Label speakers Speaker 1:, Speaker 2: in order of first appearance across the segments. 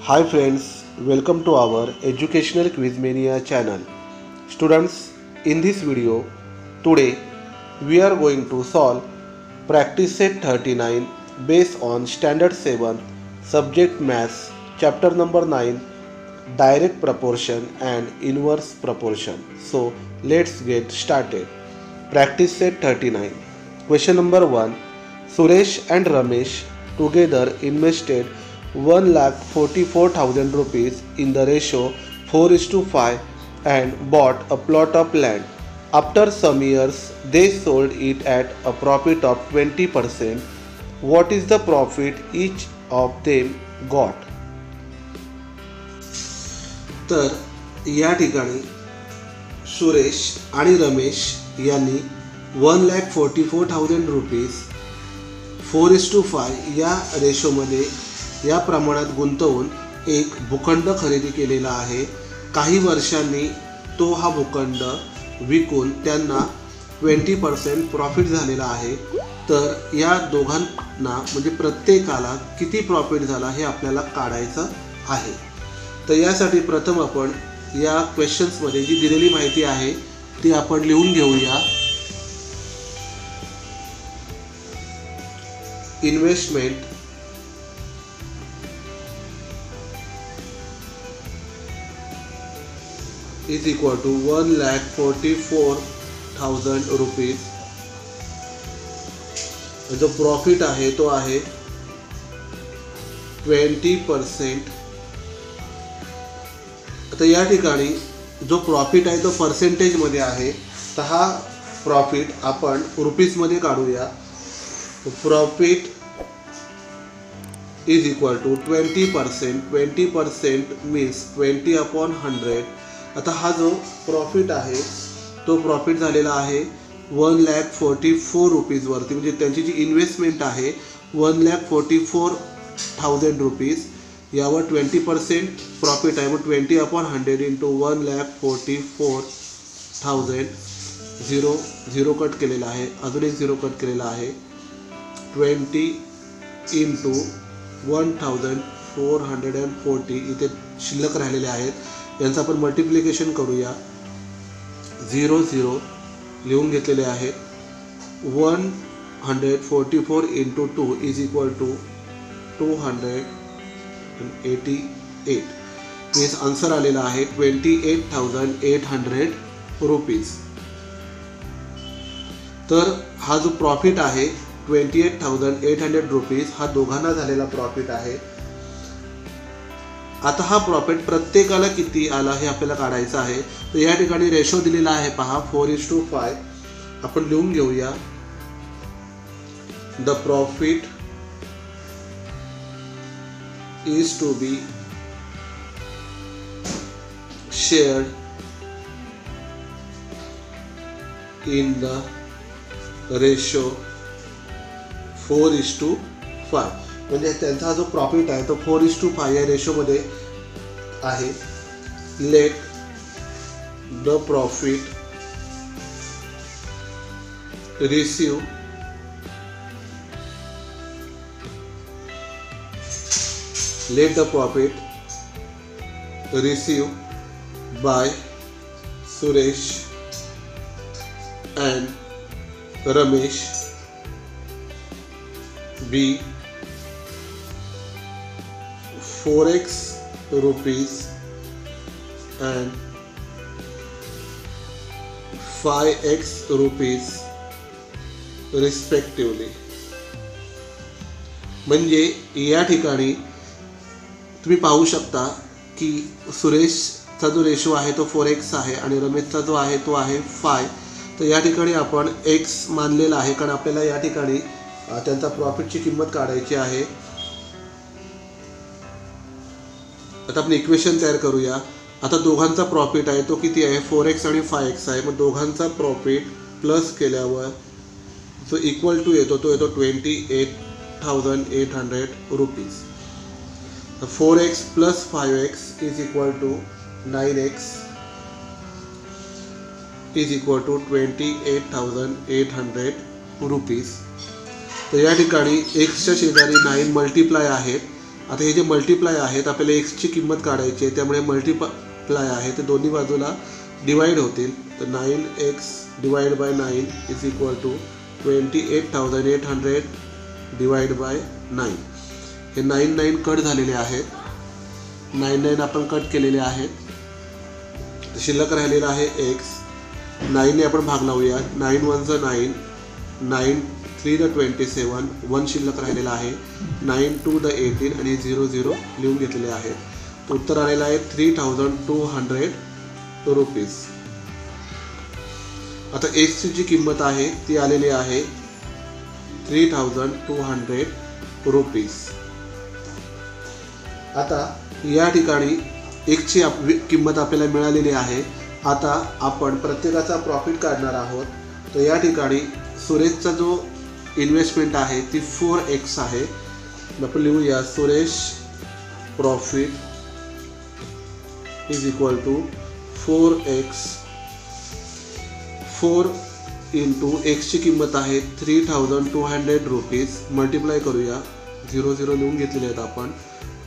Speaker 1: Hi friends, welcome to our educational Quizmania channel. Students, in this video, today we are going to solve practice set 39 based on standard 7 subject maths chapter number 9 direct proportion and inverse proportion. So let's get started. Practice set 39. Question number 1. Suresh and Ramesh together invested 1,44,000 rupees in the ratio 4:5 and bought a plot of land. After some years, they sold it at a profit of 20%. What is the profit each of them got? तर या ठिकाणी सुरेश आणि रमेश यांनी 1,44,000 rupees 4:5 या रेशोमध्ये या प्रमाणात गुंतवून एक भूखंड खरेदी केलेला आहे. काही वर्षांनी तो हा भूखंड विकून त्यांना 20% प्रॉफिट झालेला आहे. तर या दोघांना म्हणजे प्रत्येकाला किती प्रॉफिट झाला हे आपल्याला काढायचं आहे. तर यासाठी प्रथम आपण या क्वेश्चन्समध्ये जी दिलेली माहिती आहे ती आपण लिहून घेऊया. Investment is equal to 1,44,000 rupees. जो प्रॉफिट आहे तो आहे 20%. आता या ठिकाणी जो प्रॉफिट आहे तो पर्सेंटेजमध्ये आहे. तर हा प्रॉफिट आपण रुपीजमध्ये काढूया. Profit is equal to 20%. 20% means 20/100. आता हा जो प्रॉफिट आहे तो प्रॉफिट झालेला आहे 1,44,000 रुपीजवरती. म्हणजे त्यांची जी इन्व्हेस्टमेंट आहे 1,44,000 रुपीज यावर 20% प्रॉफिट आहे. मग 20/100 इंटू 1,44,000 झिरो कट केलेला आहे. अजून एक झिरो कट केलेला आहे. 20 इंटू 1,440 इथे शिल्लक राहिलेले आहेत. यांचं आपण मल्टिप्लिकेशन करूया. 0 लिहून घेतलेले आहेत. 144 into 2 is equal to 288. Means answer आलेला आहे 28,800 रुपीज. तर हा जो प्रॉफिट आहे 28,800 रुपीज हा दोघांना झालेला प्रॉफिट आहे. आता हा प्रॉफिट प्रत्येकाला किती आला हे आपल्याला काढायचं आहे. तर या ठिकाणी रेशो दिलेला आहे पहा 4:5. आपण लिहून घेऊया. The profit is to be shared in the ratio 4:5. म्हणजे त्यांचा जो प्रॉफिट आहे तो 4:5 या रेशोमध्ये आहे. Let the profit receive by Suresh and Ramesh be 4x rupees and 5x rupees respectively. म्हणजे या ठिकाणी तुम्ही पाहू शकता की सुरेशचा जो रेशो आहे तो 4x आहे आणि रमेशचा जो आहे तो आहे 5. तर या ठिकाणी आपण x मानलेला आहे कारण आपल्याला या ठिकाणी त्यांचा प्रॉफिटची किंमत काढायची आहे. आता आपण इक्वेशन तयार करूया. आता दोघांचा प्रॉफिट आहे तो किती आहे 4x आणि 5x आहे. मग दोघांचा प्रॉफिट प्लस केल्यावर जो इक्वल टू येतो तो येतो 28,800 rupees. 4x plus 5x is equal to 9x is equal to 28,800 rupees. तर या ठिकाणी एक्सच्या शेजारी 9 मल्टिप्लाय आहेत आता हे जे मल्टिप्लाय आहेत आपल्याला एक्सची किंमत काढायची आहे, त्यामुळे मल्टिप्लाय आहे ते दोन्ही बाजूला डिवाइड होतील. तर 9x divide by 9 is equal to 28,800 divide by 9. हे 9 कट झालेले आहेत, 9 आपण कट केलेले आहेत. शिल्लक राहिलेला आहे x. 9ने आपण भाग लावूया. 9 1 9, 9 3 27, 1 शिल्लक राहिलेला आहे. 9 2 18 आणि 0 0 लिहून घेतलेले आहे. उत्तर आलेलं आहे 3,200 रुपीज. आता एक्सची जी किंमत आहे ती आलेली आहे 3,200 रुपीज. आता या ठिकाणी एक्सची किंमत आपल्याला मिळालेली आहे. आता आपण प्रत्येकाचा प्रॉफिट काढणार आहोत. तर या ठिकाणी सुरेशचा जो इन्व्हेस्टमेंट आहे ती 4x आहे. आपण लिहूया Suresh profit is equal to 4x. 4 into एक्सची किंमत आहे 3,200 रुपीज. मल्टिप्लाय करूया. 0 0 लिहून घेतलेले आहेत आपण.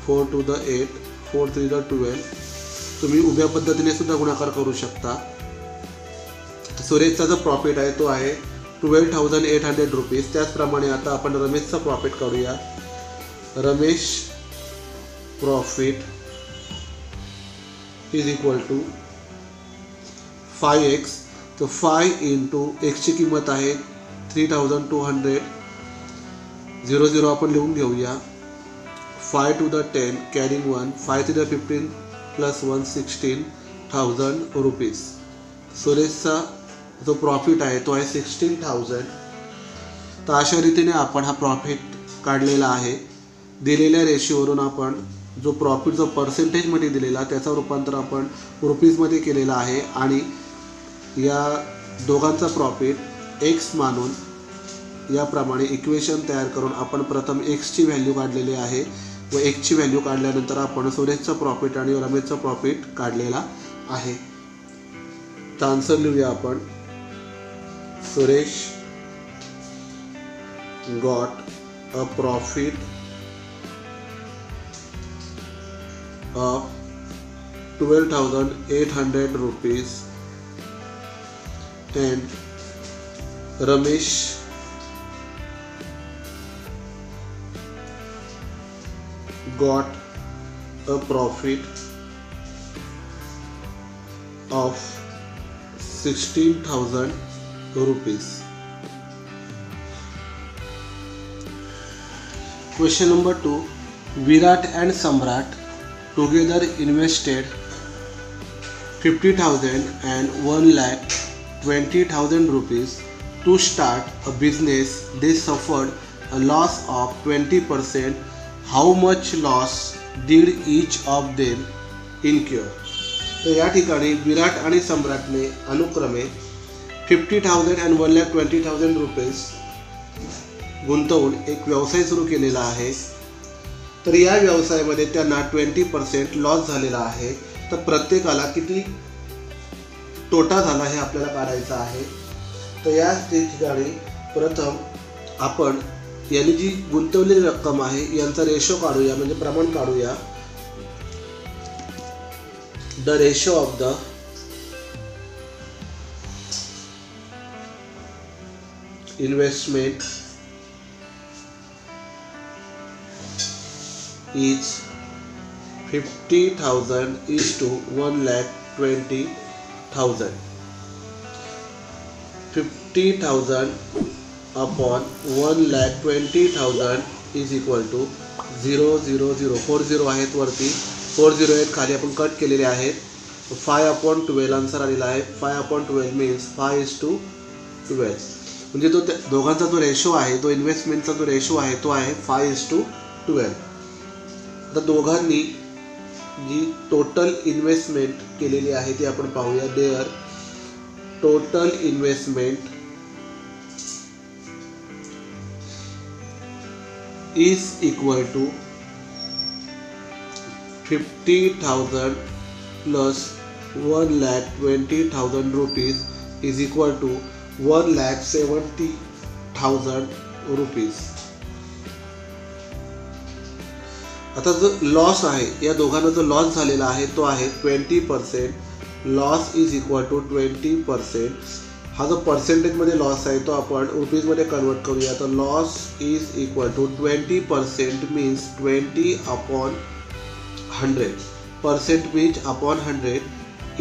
Speaker 1: 4 2 8, 4 3 12. तुम्ही उभ्या पद्धतीने सुद्धा गुणाकार करू शकता. सुरेशचा जो प्रॉफिट आहे तो आहे 12,800 रुपीज. त्याचप्रमाणे आता आपण रमेशचा प्रॉफिट काढूया. Ramesh profit is equal to 5x. तर 5 इंटू एक्सची किंमत आहे 3,200. 0 0 आपण लिहून घेऊया. 5 to the 10 carrying 1, 5 to the 15 plus 1 16,000 rupees. सुरेशचा जो प्रॉफिट आहे तो आहे 16,000. तर अशा रीतीने आपण हा प्रॉफिट काढलेला आहे. दिलेल्या रेशोवरून आपण जो प्रॉफिट जो पर्सेंटेजमध्ये दिलेला त्याचा रूपांतर आपण रुपीजमध्ये केलेला आहे आणि या दोघांचा प्रॉफिट एक्स मानून याप्रमाणे इक्वेशन तयार करून आपण प्रथम एक्सची व्हॅल्यू काढलेली आहे व एक्सची व्हॅल्यू काढल्यानंतर आपण सुरेशचा प्रॉफिट आणि रमेशचा प्रॉफिट काढलेला आहे. तर आन्सर लिहूया आपण. Suresh got a profit of 12,800 rupees and Ramesh got a profit of 16,000 rupees. Question number 2. Virat and Samrat together invested 50,000 and 1,20,000 rupees to start a business. They suffered a loss of 20%. How much loss did each of them incur? तर या ठिकाणी विराट आणि सम्राटने अनुक्रमे 50,000 and 1,20,000 rupees गुंतवून एक व्यवसाय सुरू केलेला आहे. तर या व्यवसायामध्ये त्यांना 20% लॉस झालेला आहे. तर प्रत्येकाला किती तोटा झाला हे आपल्याला काढायचं आहे. तर या ठिकाणी प्रथम आपण यांनी जी गुंतवलेली रक्कम आहे यांचा रेशो काढूया, म्हणजे प्रमाण काढूया. The ratio of the investment is 50,000 is to 1,20,000. 50,000 upon 1,20,000 is equal to 0 0 0. 40 आहेत वरती, 40 आहेत खाली आपण कट केलेले आहेत. 5/12 आन्सर आलेला आहे. 5/12 मीन्स 5:12. म्हणजे तो दोघांचा जो रेशो आहे, तो इन्व्हेस्टमेंटचा जो रेशो आहे तो आहे 5:12. आता दोघांनी जी टोटल इन्व्हेस्टमेंट केलेली आहे ती आपण पाहूया. Their total investment is equal to 50,000 plus 1,20,000 rupees is equal to 1,70,000 rupees. आता जो लॉस आहे, या दोघांना जो लॉस झालेला आहे तो आहे 20%. Loss is equal to 20%. हा जो पर्सेंटेजमध्ये लॉस आहे तो आपण रुपीजमध्ये कन्वर्ट करूया. तर loss is equal to 20% means 20/100. Percent means upon 100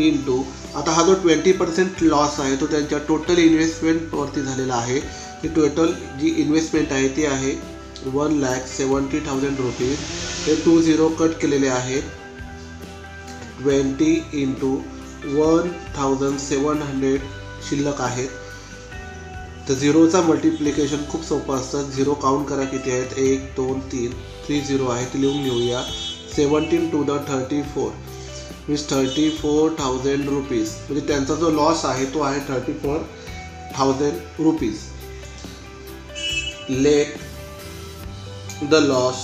Speaker 1: into, आता हा जो 20% लॉस आहे तो त्यांच्या टोटल इन्व्हेस्टमेंटवरती झालेला आहे. ती टोटल जी इन्व्हेस्टमेंट आहे ती आहे 1,70,000 रुपीज. हे 20 कट केलेले आहेत. 20 इंटू 1,700 शिल्लक आहेत. तर झिरोचा मल्टिप्लिकेशन खूप सोपं असतं. झिरो काउंट करा किती आहेत, 1 2 3 3 झिरो आहे ते लिहून घेऊया. 17 टू द 34 मीन्स 34,000 रुपीज. म्हणजे त्यांचा जो लॉस आहे तो आहे 34,000 rupees. Let the loss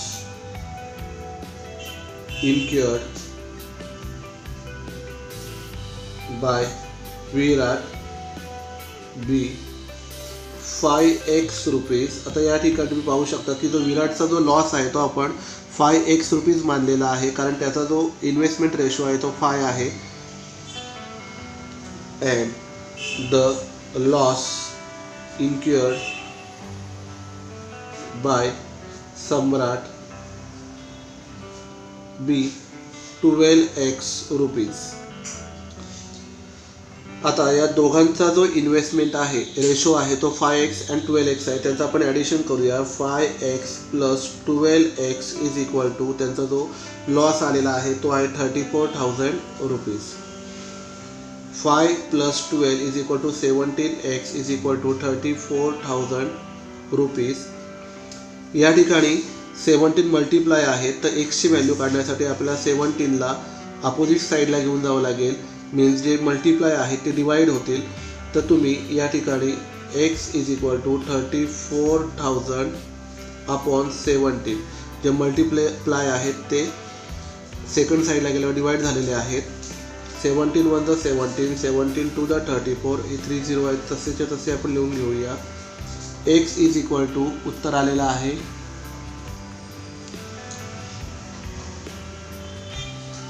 Speaker 1: incurred by Virat be 5x rupees. आता या ठिकाणी तुम्ही पाहू शकता की जो विराटचा जो लॉस आहे तो आपण 5x रुपीज मानलेला आहे, कारण त्याचा जो इन्व्हेस्टमेंट रेशो आहे तो 5 आहे. And the loss incurred by Samrat be 12x rupees. आता या दोघांचा जो इन्व्हेस्टमेंट आहे रेशो आहे तो 5x अँड 12x आहे. त्याचं आपण ॲडिशन करूया. 5x plus 12x is equal to त्यांचा जो लॉस आलेला आहे तो आहे 34,000 rupees. 5 plus 12 is equal to 17x is equal to 34,000 rupees. या ठिकाणी 17 मल्टिप्लाय आहे, तर एक्सची व्हॅल्यू काढण्यासाठी आपल्याला 17ला अपोजिट साईडला घेऊन जावं लागेल. मीन्स जे मल्टिप्लाय आहे ते डिवाईड होतील. तर तुम्ही या ठिकाणी x is equal to 34,000 upon 17 जे मल्टिप्लाय आहेत ते सेकंड साईडला गेल्यावर डिवाईड झालेले आहेत. 17 1 द 17, 17 टू द 34, हे 30 आहेत, तसेच्या तसे आपण लिहून घेऊया. एक्स इज इक्वल टू उत्तर आलेलं आहे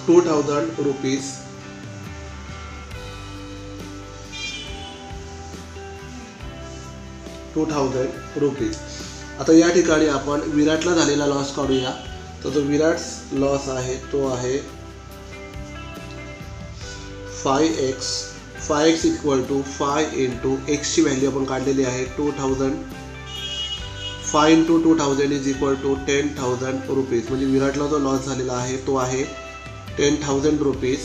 Speaker 1: 2,000 रुपीज. आता या ठिकाणी आपण विराटला झालेला लॉस काढूया. तर जो विराट लॉस आहे तो आहे 5x इक्वल टू 5 इंटू एक्सची व्हॅल्यू आपण काढलेली आहे 2,000. 5 into 2,000 is equal to 10,000 rupees. म्हणजे विराटला जो लॉस झालेला आहे तो आहे 10,000 रुपीज.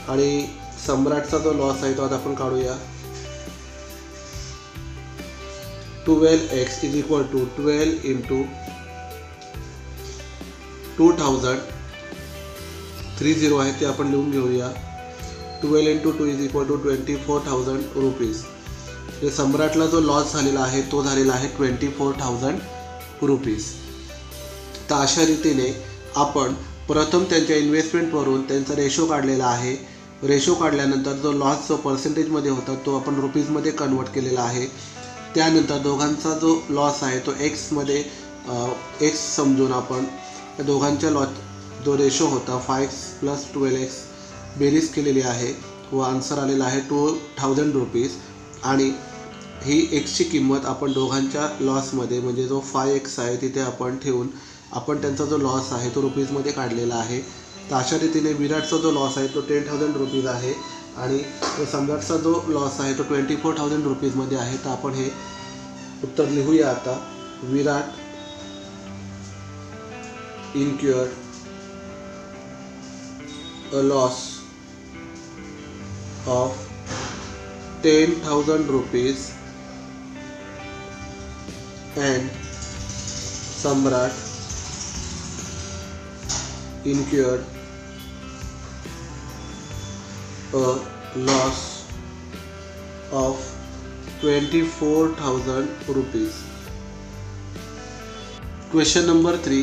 Speaker 1: आणि सम्राटचा जो लॉस आहे तो आता आपण काढूया. 12x is equal to 12 into 2,000. 30 आहे ते आपण लिहून घेऊया. 12 into 2 is equal to 24,000 rupees. म्हणजे सम्राटला जो लॉस झालेला आहे तो झालेला आहे 24,000 रुपीज. तर अशा रीतीने आपण प्रथम त्यांच्या इन्व्हेस्टमेंटवरून त्यांचा रेशो काढलेला आहे. रेशो काढल्यानंतर जो लॉस जो पर्सेंटेजमध्ये होता तो आपण रुपीजमध्ये कन्वर्ट केलेला आहे. त्यानंतर दोघांचा जो लॉस आहे तो एक्समध्ये एक्स समजून आपण या दोघांच्या जो रेशो होता 5x प्लस 12x बेरीज केलेली आहे व आन्सर आलेला आहे 2,000 रुपीज. आणि ही एक्सची किंमत आपण दोघांच्या लॉसमध्ये म्हणजे जो 5x आहे तिथे आपण ठेवून आपण त्यांचा जो लॉस आहे तो रुपीजमध्ये काढलेला आहे. तर अशा रीतीने विराटचा जो लॉस आहे तो 10,000 रुपीज आहे आणि सम्राटचा जो लॉस आहे तो 24,000 रुपीजमध्ये आहे. तर आपण हे उत्तर लिहूया आता. विराट incurred a loss of 10,000 rupees and Samrat incurred a loss of 24,000 rupees. Question number 3.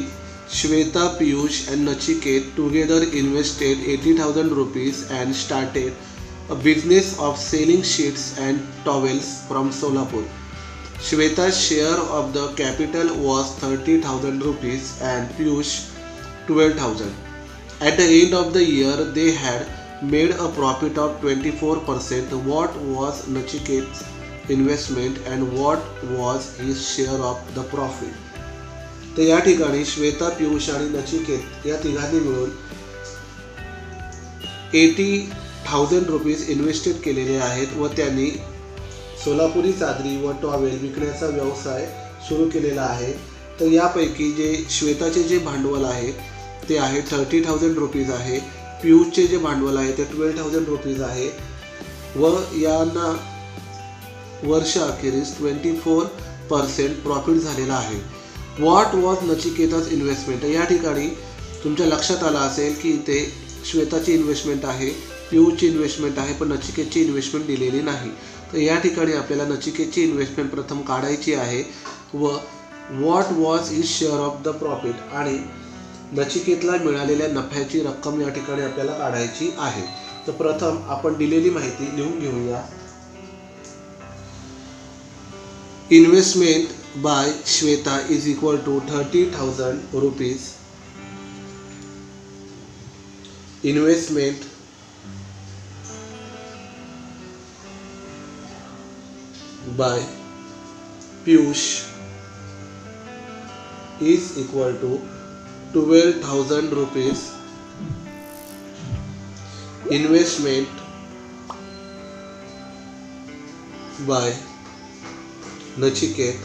Speaker 1: Shweta, Piyush and Nachiket together invested 80,000 rupees and started a business of selling sheets and towels from Solapur. Shweta's share of the capital was 30,000 rupees and Piyush 12,000. At the end of the year, they had made a profit of 24%. What was Nachiket's investment and what was his share of the profit? तर या ठिकाणी श्वेता, पीयूष आणि नचिकेत या तिघांनी मिळून 80,000 rupees invested केलेले आहेत व त्यांनी सोलापुरी चादरी व टॉवेल विकण्याचा व्यवसाय सुरू केलेला आहे. तर यापैकी जे श्वेताचे जे भांडवल आहे ते आहे 30,000 रुपीज आहे. पीयूषचे जे भांडवल आहे ते 12,000 रुपीज आहे व यांना वर्षाअखेरीस 24% प्रॉफिट झालेला आहे. What was Nachiketa's investment? या ठिकाणी तुमच्या लक्षात आलं असेल की इथे श्वेताची इन्व्हेस्टमेंट आहे, पीयूषची इन्व्हेस्टमेंट आहे, पण नचिकेतची इन्व्हेस्टमेंट दिलेली नाही. तर या ठिकाणी आपल्याला नचिकेतची इन्व्हेस्टमेंट प्रथम काढायची आहे व what was his share of the profit आणि नचिकेतला मिळालेल्या नफ्याची रक्कम या ठिकाणी आपल्याला काढायची आहे. तर प्रथम आपण दिलेली माहिती लिहून घेऊया. Investment by Shweta is equal to 30,000 rupees. Investment by Piyush is equal to 12,000 rupees. Investment by Nachiket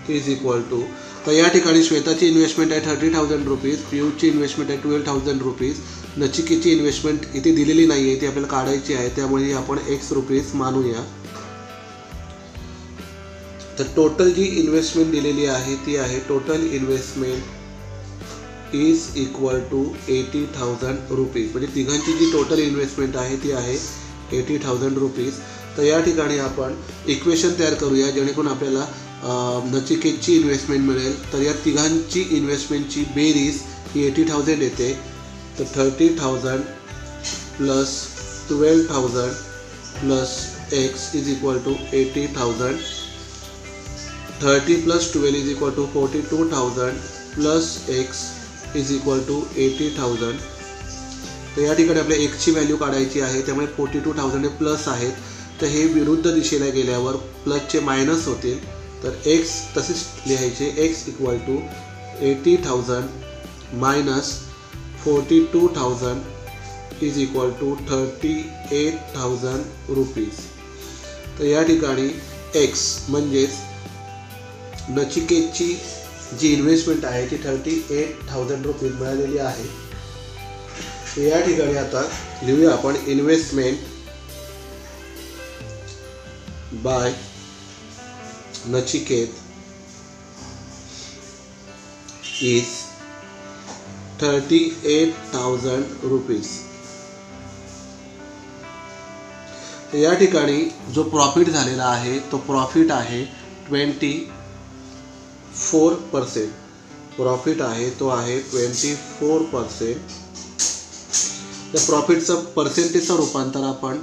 Speaker 1: is equal to. तर या ठिकाणी श्वेताची इन्व्हेस्टमेंट आहे 30,000 रुपीज, पीयूषची इन्व्हेस्टमेंट आहे 12,000 रुपीज, नचिकेतची इन्व्हेस्टमेंट इथे दिलेली नाही आहे, ती आपल्याला काढायची आहे, त्यामुळे आपण x रुपीज मानूया. तर टोटल जी इन्व्हेस्टमेंट दिलेली आहे ती आहे total investment is equal to 80,000 rupees. म्हणजे तिघांची जी टोटल इन्व्हेस्टमेंट आहे ती आहे 80,000 रुपीज. तर या ठिकाणी आपण इक्वेशन तयार करूया जेणेकरून आपल्याला नचिकेतची इन्व्हेस्टमेंट मिळेल. तर या तिघांची इन्व्हेस्टमेंटची बेरीज ही 80,000 येते. तर 30,000 plus 12,000 plus x is equal to 80,000. 30 plus 12 is equal to 42,000 plus x is equal to 80,000. तर या ठिकाणी आपल्या x ची व्हॅल्यू काढायची आहे, त्यामुळे 42,000 हे प्लस आहेत. तर हे विरुद्ध दिशेला गेल्यावर प्लसचे मायनस होतील. तर x तसेच लिहायचे, x equal to 80,000 minus 42,000 is equal to 38,000 rupees. तर या ठिकाणी x म्हणजेच नचिकेतची जी इन्व्हेस्टमेंट आहे ती 38,000 रुपीज मिळालेली आहे. या ठिकाणी आता लिहूया आपण investment by Nachiket is 38,000 rupees. या ठिकाणी जो प्रॉफिट झालेला आहे तो प्रॉफिट आहे 24%. प्रॉफिट आहे तो आहे 24%. त्या प्रॉफिटचं पर्सेंटेजचं रूपांतर आपण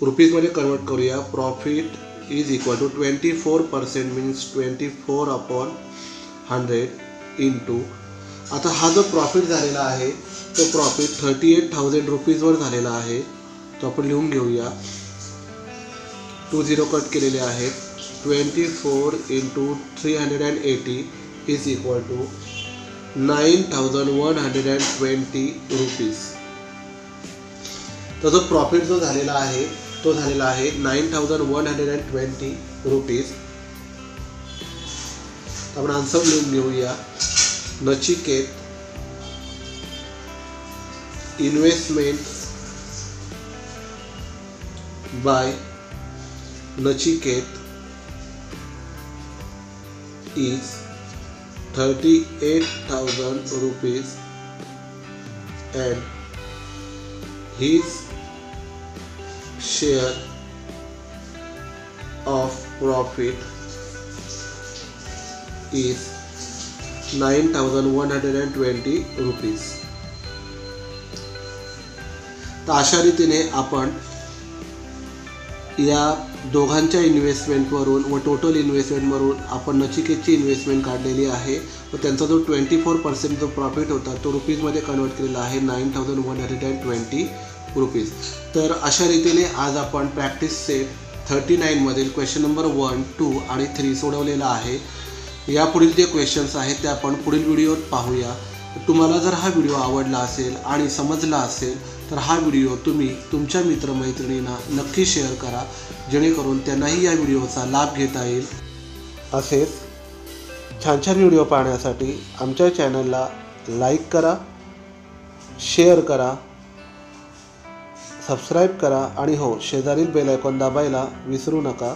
Speaker 1: रुपीजमध्ये कन्वर्ट करूया. Profit is equal to 24% means 24/100 into. आता हा जो प्रॉफिट झालेला आहे तो प्रॉफिट 38,000 रुपीजवर झालेला आहे. तो आपण लिहून घेऊया. 20 कट केलेले आहेत. 24 into 380 is equal to 9,120 rupees. तर जो प्रॉफिट जो झालेला आहे तो झालेला आहे 9,120 रुपीज. आपण आन्सर लिहून घेऊया. Nachiket investment by Nachiket is 38,000 rupees and his share of profit is 9,120 rupees. तर अशा रीतीने आपण या दोघांच्या इन्व्हेस्टमेंटवरून व टोटल इन्व्हेस्टमेंटवरून आपण नचिकेतची इन्व्हेस्टमेंट काढलेली आहे व त्यांचा जो 24% जो प्रॉफिट होता तो रुपीजमध्ये कन्वर्ट केलेला आहे 9120 रुपीज। तर अशा रीतीने आज आपण प्रॅक्टिस सेट 39 मधील क्वेश्चन नंबर 1, 2 आणि 3 सोडवलेला आहे। यापुढील जे क्वेश्चन्स आहेत ते आपण पुढील व्हिडिओत पाहूया। तुम्हाला जर हा व्हिडिओ आवडला असेल आणि समजला असेल तर हा व्हिडिओ तुम्ही तुमच्या मित्रमैत्रिणींना नक्की शेअर करा, जेणेकरून त्यांनाही या व्हिडिओचा लाभ घेता येईल। असेच छान छान व्हिडिओ पाहण्यासाठी आमच्या चॅनलला लाईक करा, शेअर करा, सबस्क्राईब करा आणि हो, शेजारील बेल आयकॉन दाबायला विसरू नका,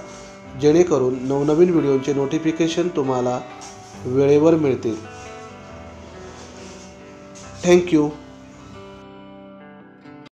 Speaker 1: जेणेकरून नवनवीन व्हिडिओचे नोटिफिकेशन तुम्हाला वेळेवर मिळतील। Thank you.